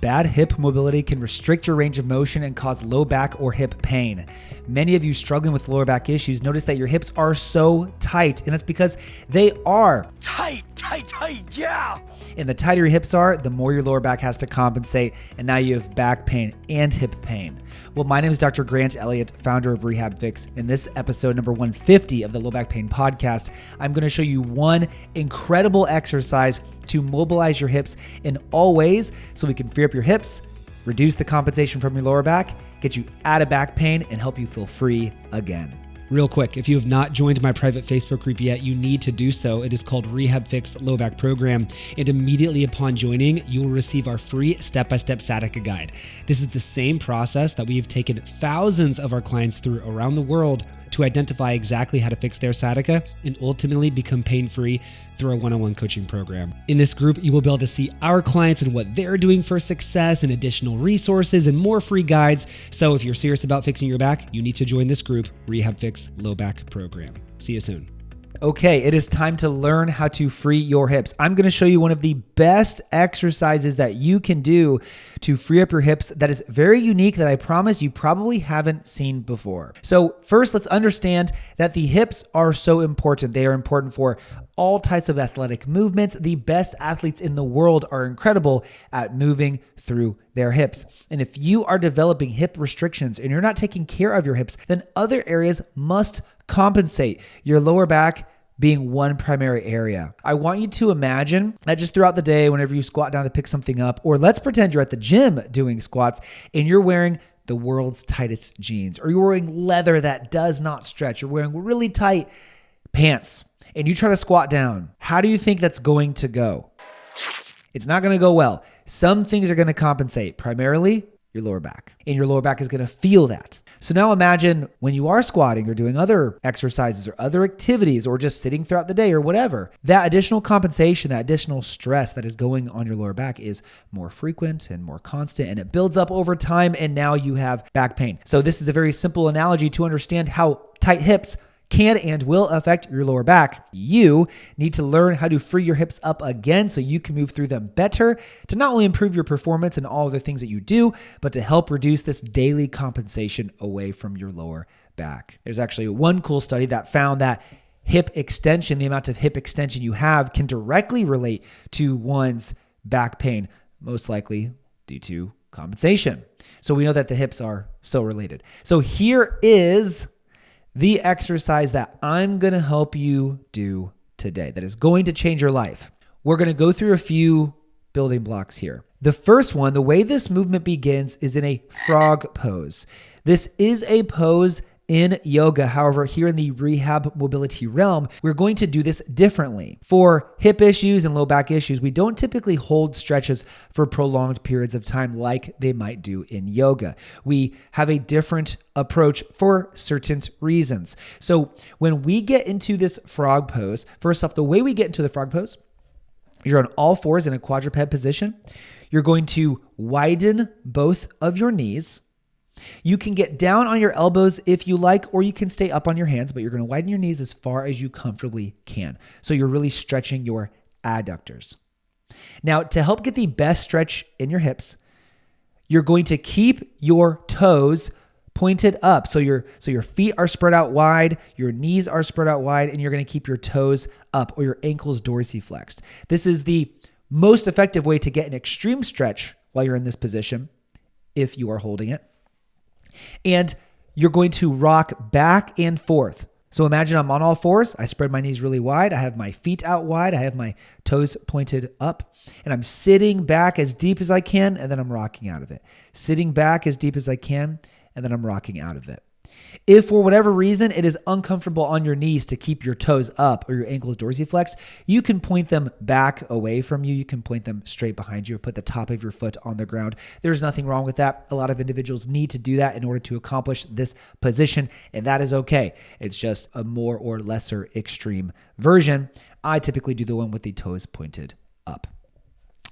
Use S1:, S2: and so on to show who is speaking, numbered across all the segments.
S1: Bad hip mobility can restrict your range of motion and cause low back or hip pain. Many of you struggling with lower back issues notice that your hips are so tight, and that's because they are tight, yeah. And the tighter your hips are, the more your lower back has to compensate, and now you have back pain and hip pain. Well, my name is Dr. Grant Elliott, founder of RehabFix. In this episode number 150 of the Low Back Pain Podcast, I'm going to show you one incredible exercise to mobilize your hips in all ways so we can free up your hips, reduce the compensation from your lower back, get you out of back pain, and help you feel free again. Real quick, if you have not joined my private Facebook group yet, you need to do so. It is called RehabFix Low Back Program. And immediately upon joining, you will receive our free step-by-step sciatica guide. This is the same process that we have taken thousands of our clients through around the world to identify exactly how to fix their sciatica and ultimately become pain-free through our one-on-one coaching program. In this group, you will be able to see our clients and what they're doing for success and additional resources and more free guides. So if you're serious about fixing your back, you need to join this group, RehabFix Low Back Program. See you soon. Okay, it is time to learn how to free your hips. I'm going to show you one of the best exercises that you can do to free up your hips that is very unique that I promise you probably haven't seen before. So first, let's understand that the hips are so important. They are important for all types of athletic movements. The best athletes in the world are incredible at moving through their hips. And if you are developing hip restrictions and you're not taking care of your hips, then other areas must compensate. Your lower back being one primary area. I want you to imagine that just throughout the day, whenever you squat down to pick something up, or let's pretend you're at the gym doing squats and you're wearing the world's tightest jeans, or you're wearing leather that does not stretch, you're wearing really tight pants, and you try to squat down. How do you think that's going to go? It's not going to go well. Some things are going to compensate, primarily your lower back, and your lower back is going to feel that. So now imagine when you are squatting or doing other exercises or other activities or just sitting throughout the day or whatever, that additional compensation, that additional stress that is going on your lower back is more frequent and more constant, and it builds up over time, and now you have back pain. So this is a very simple analogy to understand how tight hips can and will affect your lower back. You need to learn how to free your hips up again so you can move through them better to not only improve your performance and all the things that you do, but to help reduce this daily compensation away from your lower back. There's actually one cool study that found that hip extension, the amount of hip extension you have, can directly relate to one's back pain, most likely due to compensation. So we know that the hips are so related. So here is the exercise that I'm going to help you do today that is going to change your life. We're going to go through a few building blocks here. The first one, the way this movement begins is in a frog pose. This is a pose in yoga. However, here in the rehab mobility realm, we're going to do this differently. For hip issues and low back issues, we don't typically hold stretches for prolonged periods of time like they might do in yoga. We have a different approach for certain reasons. So when we get into this frog pose, first off, the way we get into the frog pose, you're on all fours in a quadruped position. You're going to widen both of your knees. You can get down on your elbows if you like, or you can stay up on your hands, but you're going to widen your knees as far as you comfortably can. So you're really stretching your adductors. Now, to help get the best stretch in your hips, you're going to keep your toes pointed up. So your feet are spread out wide, your knees are spread out wide, and you're going to keep your toes up or your ankles dorsiflexed. This is the most effective way to get an extreme stretch while you're in this position, if you are holding it. And you're going to rock back and forth. So imagine I'm on all fours. I spread my knees really wide. I have my feet out wide. I have my toes pointed up. And I'm sitting back as deep as I can, and then I'm rocking out of it. Sitting back as deep as I can, and then I'm rocking out of it. If for whatever reason it is uncomfortable on your knees to keep your toes up or your ankles dorsiflexed, you can point them back away from you. You can point them straight behind you or put the top of your foot on the ground. There's nothing wrong with that. A lot of individuals need to do that in order to accomplish this position, and that is okay. It's just a more or lesser extreme version. I typically do the one with the toes pointed up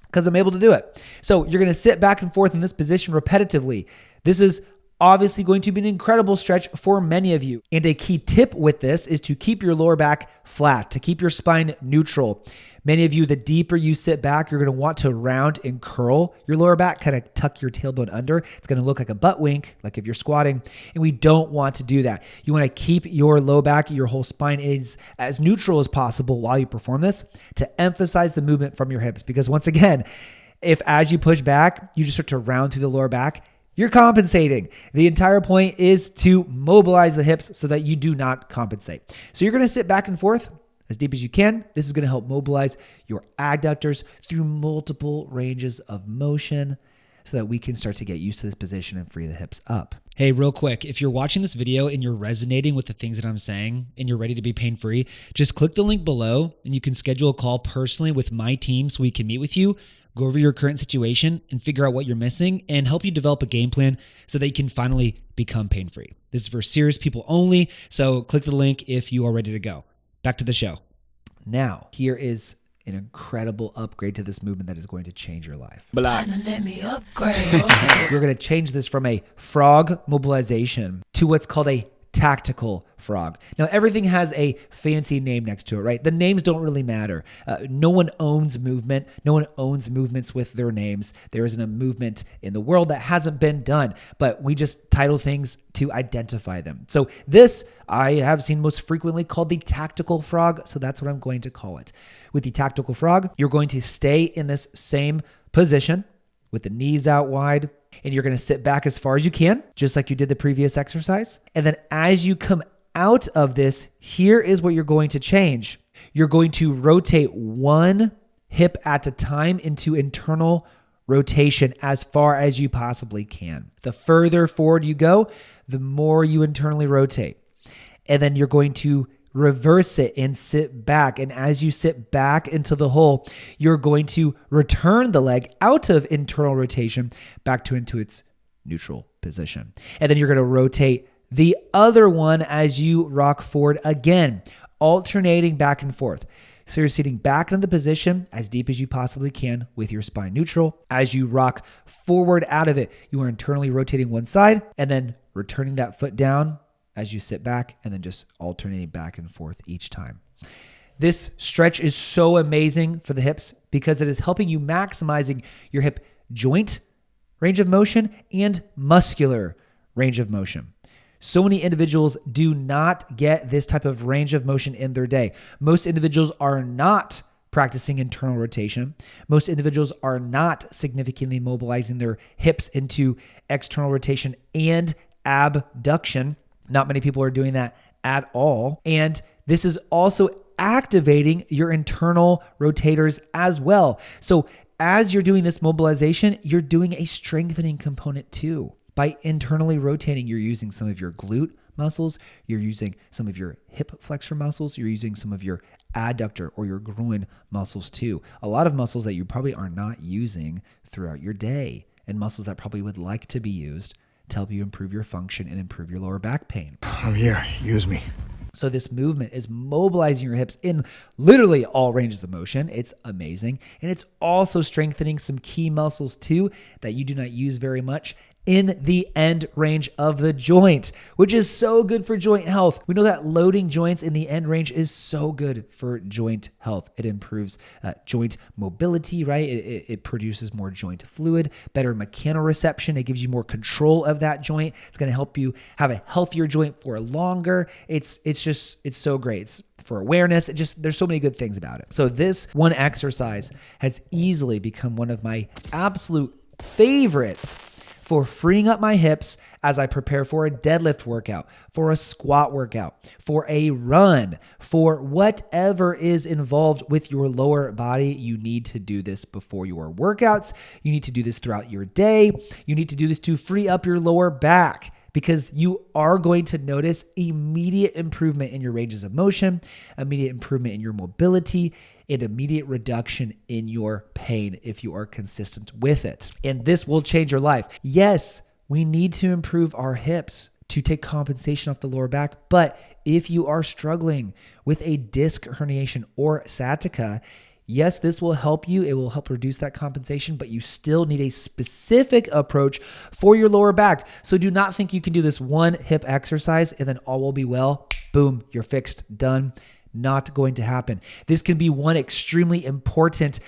S1: because I'm able to do it. So you're going to sit back and forth in this position repetitively. This is obviously going to be an incredible stretch for many of you. And a key tip with this is to keep your lower back flat, to keep your spine neutral. Many of you, the deeper you sit back, you're going to want to round and curl your lower back, kind of tuck your tailbone under. It's going to look like a butt wink, like if you're squatting, and we don't want to do that. You want to keep your low back, your whole spine is as neutral as possible while you perform this to emphasize the movement from your hips. Because once again, if as you push back, you just start to round through the lower back, you're compensating. The entire point is to mobilize the hips so that you do not compensate. So you're going to sit back and forth as deep as you can. This is going to help mobilize your adductors through multiple ranges of motion so that we can start to get used to this position and free the hips up. Hey, real quick, if you're watching this video and you're resonating with the things that I'm saying and you're ready to be pain-free, just click the link below and you can schedule a call personally with my team so we can meet with you, go over your current situation and figure out what you're missing and help you develop a game plan so that you can finally become pain-free. This is for serious people only, so click the link if you are ready to go. Back to the show. Now, here is an incredible upgrade to this movement that is going to change your life.
S2: Let me upgrade.
S1: We're going to change this from a frog mobilization to what's called a tactical frog. Now, everything has a fancy name next to it, right? The names don't really matter. No one owns movement. No one owns movements with their names. There isn't a movement in the world that hasn't been done, but we just title things to identify them. So this I have seen most frequently called the tactical frog, so that's what I'm going to call it. With the tactical frog, you're going to stay in this same position with the knees out wide, and you're going to sit back as far as you can, just like you did the previous exercise. And then as you come out of this, here is what you're going to change. You're going to rotate one hip at a time into internal rotation as far as you possibly can. The further forward you go, the more you internally rotate. And then you're going to reverse it and sit back. And as you sit back into the hole, you're going to return the leg out of internal rotation back into its neutral position. And then you're going to rotate the other one as you rock forward again, alternating back and forth. So you're sitting back into the position as deep as you possibly can with your spine neutral. As you rock forward out of it, you are internally rotating one side and then returning that foot down as you sit back and then just alternating back and forth each time. This stretch is so amazing for the hips because it is helping you maximizing your hip joint range of motion and muscular range of motion. So many individuals do not get this type of range of motion in their day. Most individuals are not practicing internal rotation. Most individuals are not significantly mobilizing their hips into external rotation and abduction. Not many people are doing that at all. And this is also activating your internal rotators as well. So as you're doing this mobilization, you're doing a strengthening component too. By internally rotating, you're using some of your glute muscles, you're using some of your hip flexor muscles, you're using some of your adductor or your groin muscles too. A lot of muscles that you probably are not using throughout your day and muscles that probably would like to be used to help you improve your function and improve your lower back pain.
S2: I'm here. Use me.
S1: So this movement is mobilizing your hips in literally all ranges of motion. It's amazing. And it's also strengthening some key muscles too that you do not use very much in the end range of the joint, which is so good for joint health. We know that loading joints in the end range is so good for joint health. It improves joint mobility, right? It produces more joint fluid, better mechanoreception. It gives you more control of that joint. It's going to help you have a healthier joint for longer. It's so great. It's for awareness. There's so many good things about it. So this one exercise has easily become one of my absolute favorites for freeing up my hips as I prepare for a deadlift workout, for a squat workout, for a run, for whatever is involved with your lower body. You need to do this before your workouts. You need to do this throughout your day. You need to do this to free up your lower back because you are going to notice immediate improvement in your ranges of motion, immediate improvement in your mobility, and immediate reduction in your pain if you are consistent with it. And this will change your life. Yes, we need to improve our hips to take compensation off the lower back. But if you are struggling with a disc herniation or sciatica, Yes, this will help you. It will help reduce that compensation, but you still need a specific approach for your lower back. So do not think you can do this one hip exercise and then all will be well. Boom, you're fixed, done. Not going to happen. This can be one extremely important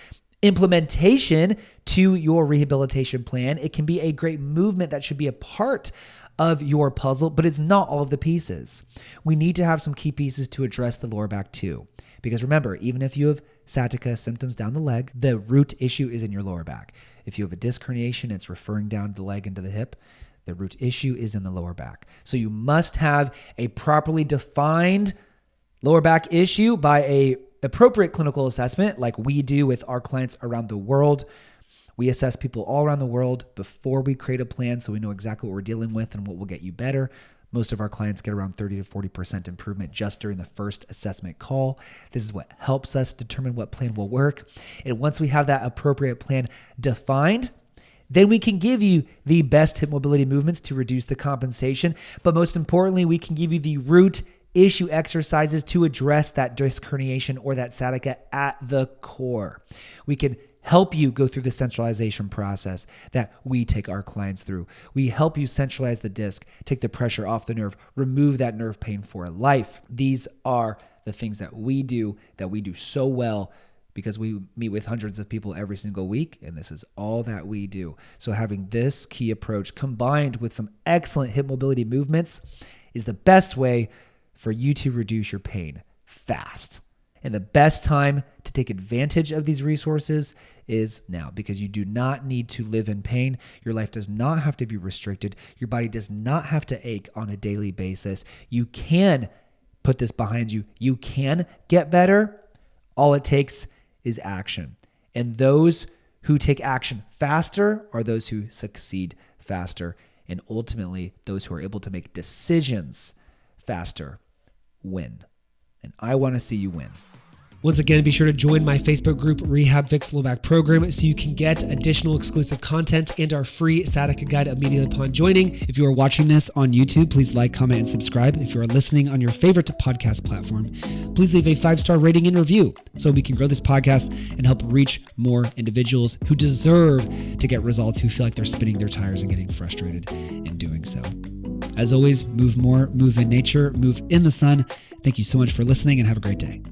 S1: implementation to your rehabilitation plan. It can be a great movement that should be a part of your puzzle, but it's not all of the pieces. We need to have some key pieces to address the lower back too. Because remember, even if you have sciatica symptoms down the leg, the root issue is in your lower back. If you have a disc herniation, it's referring down the leg into the hip. The root issue is in the lower back. So you must have a properly defined lower back issue by an appropriate clinical assessment like we do with our clients around the world. We assess people all around the world before we create a plan so we know exactly what we're dealing with and what will get you better. Most of our clients get around 30 to 40% improvement just during the first assessment call. This is what helps us determine what plan will work. And once we have that appropriate plan defined, then we can give you the best hip mobility movements to reduce the compensation. But most importantly, we can give you the root issue exercises to address that disc herniation or that sciatica at the core. We can help you go through the centralization process that we take our clients through. We help you centralize the disc, take the pressure off the nerve, remove that nerve pain for life. These are the things that we do so well because we meet with hundreds of people every single week, and this is all that we do. So having this key approach combined with some excellent hip mobility movements is the best way for you to reduce your pain fast. And the best time to take advantage of these resources is now, because you do not need to live in pain. Your life does not have to be restricted. Your body does not have to ache on a daily basis. You can put this behind you. You can get better. All it takes is action. And those who take action faster are those who succeed faster. And ultimately, those who are able to make decisions faster win. And I want to see you win.
S3: Once again, be sure to join my Facebook group, RehabFix Low Back Program, so you can get additional exclusive content and our free sciatica guide immediately upon joining. If you are watching this on YouTube, please like, comment, and subscribe. If you are listening on your favorite podcast platform, please leave a 5-star rating and review so we can grow this podcast and help reach more individuals who deserve to get results, who feel like they're spinning their tires and getting frustrated in doing so. As always, move more, move in nature, move in the sun. Thank you so much for listening and have a great day.